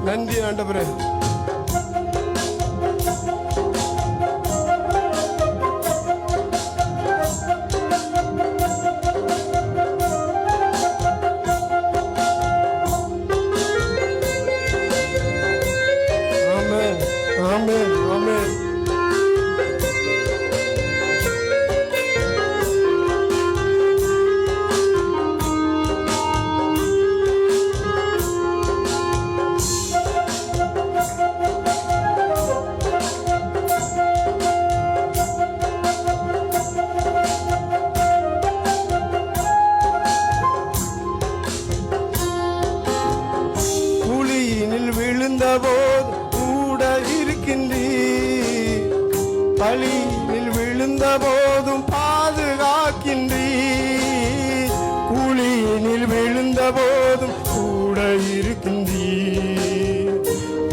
நன்றி ஆண்டவரே. ஆமென் ஆமென் ஆமென். விழுந்தபோது கூட இருக்கின்றீர், பழியில் விழுந்த போதும் பாதுகாக்கின்றீர். குழியினில் விழுந்த போதும் கூட இருக்கின்றீர்,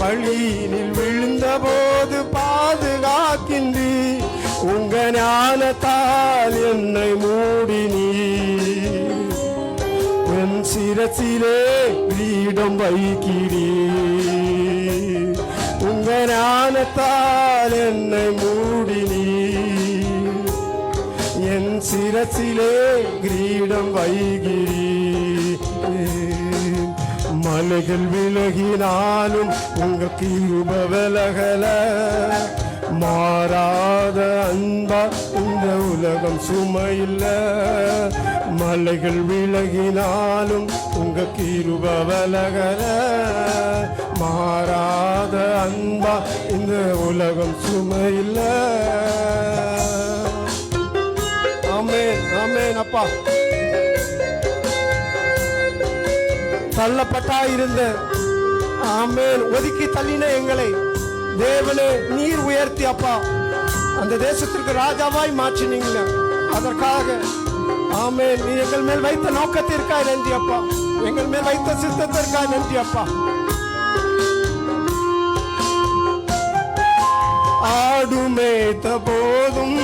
பழியினில் விழுந்த போது பாதுகாக்கின்றீர். உங்க ஞானத்தால் என்னை மூடினீர், என் சிரசிலே கிரீடம் வைக்கிறீர். உங்க ஞானத்தால் என்னை மூடினீர், என் சிரசிலே கிரீடம் வைக்கிறீர். மலைகள் விலகினாலும் உங்க கிருப விலகல, மாறாத அன்பா இந்த உலகம் சுமையில்ல. மலைகள் விலகினாலும் உங்க கிருப விலகல, மாறாத அன்பா இந்த உலகம் சுமையில்ல. ஆமென் ஆமென். அப்பா, தள்ளப்பட்டா இருந்த ஆமென் ஒதுக்கி தள்ளின எங்களை தேவனே நீர் உயர்த்தி அப்பா அந்த தேசத்திற்கு ராஜாவாய் மாற்றினீங்க. அதற்காக ஆமென் நீ எங்கள் மேல் வைத்த நோக்கத்திற்காக நன்றி அப்பா, எங்கள் மேல் வைத்த சித்தத்திற்காக நன்றி அப்பா. ஆடு மேய்த்த போதும்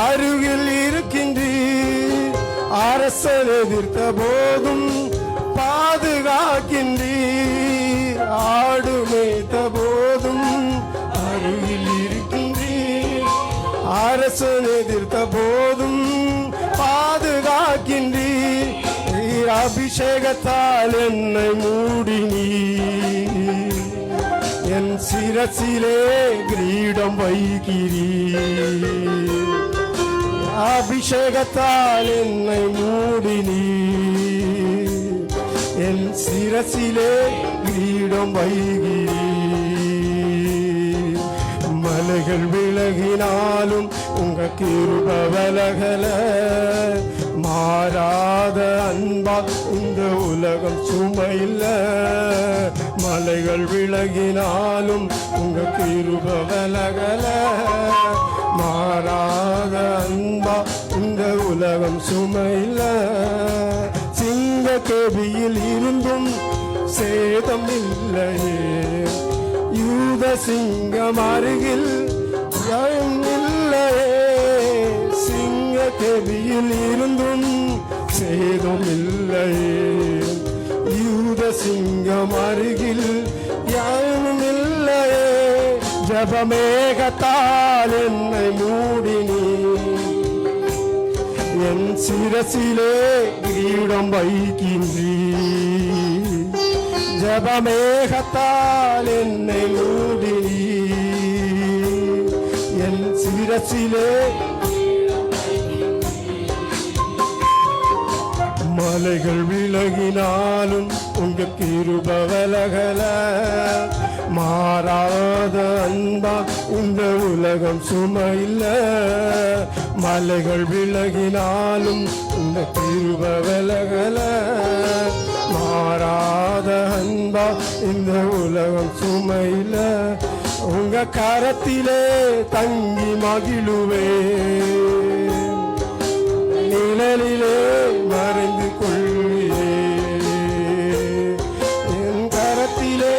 அருகில் இருக்கின்றீர், அரசன் எதிர்த்த போதும் பாதுகாக்கின்றீர். ஆடு மேய்த்த போதும் அருகில் இருக்கின்றீர், அரசன் எதிர்த்த போதும் பாதுகாக்கின்றீர். அபிஷேகத்தால் என்னை மூடினீர், என் சிரசிலே கிரீடம் வைக்கிறீர். அபிஷேகத்தால் என்னை மூடினீர், என் சிரசிலே கிரீடம் வைகிறீர். மலைகள் விலகினாலும் உங்க கிருப விலகல, மாறாத அன்பா இந்த உலகம் சுமையில்ல. மலைகள் விலகினாலும் உங்க கிருப விலகல, மாறாத அன்பா இந்த உலகம் சுமையில்ல. சிங்க கேபியில் இருந்தும் சேதம் இல்லையே, யூத சிங்கம் அருகில் இல்லையே. சிங்க கேபியில் இருந்தும் சேதம் இல்லையே, யூத சிங்கம் அருகில் யாரும் இல்லையே. ஜபமேகத்தால் என்னை மூடினீர், என் சிரசிலே கிரீடம் வைக்கின்றீர். ஜபமேகத்தால் என்னை மூடினீர், என் சிரசிலே. மலைகள் விலகினாலும் உங்க கிருப விலகல, மாறாத அன்பா இந்த உலகம் சுமையில்ல. மலைகள் விலகினாலும் உங்க கிருப விலகல, மாறாத அன்பா இந்த உலகம் சுமையில்ல. உங்க கரத்திலே தங்கி மகிழுவே, நிழலிலே மறைந்து கொள்ளியே. என் கரத்திலே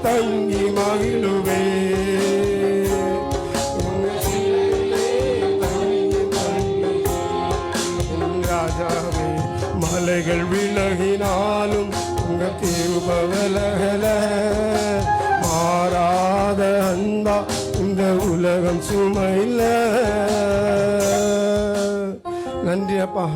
தங்கி மகிழுவே, ராஜாவே. மலைகள் விலகினாலும் உங்க கிருப விலகல, உலகம் சுமையில்ல. நன்றி அப்பா.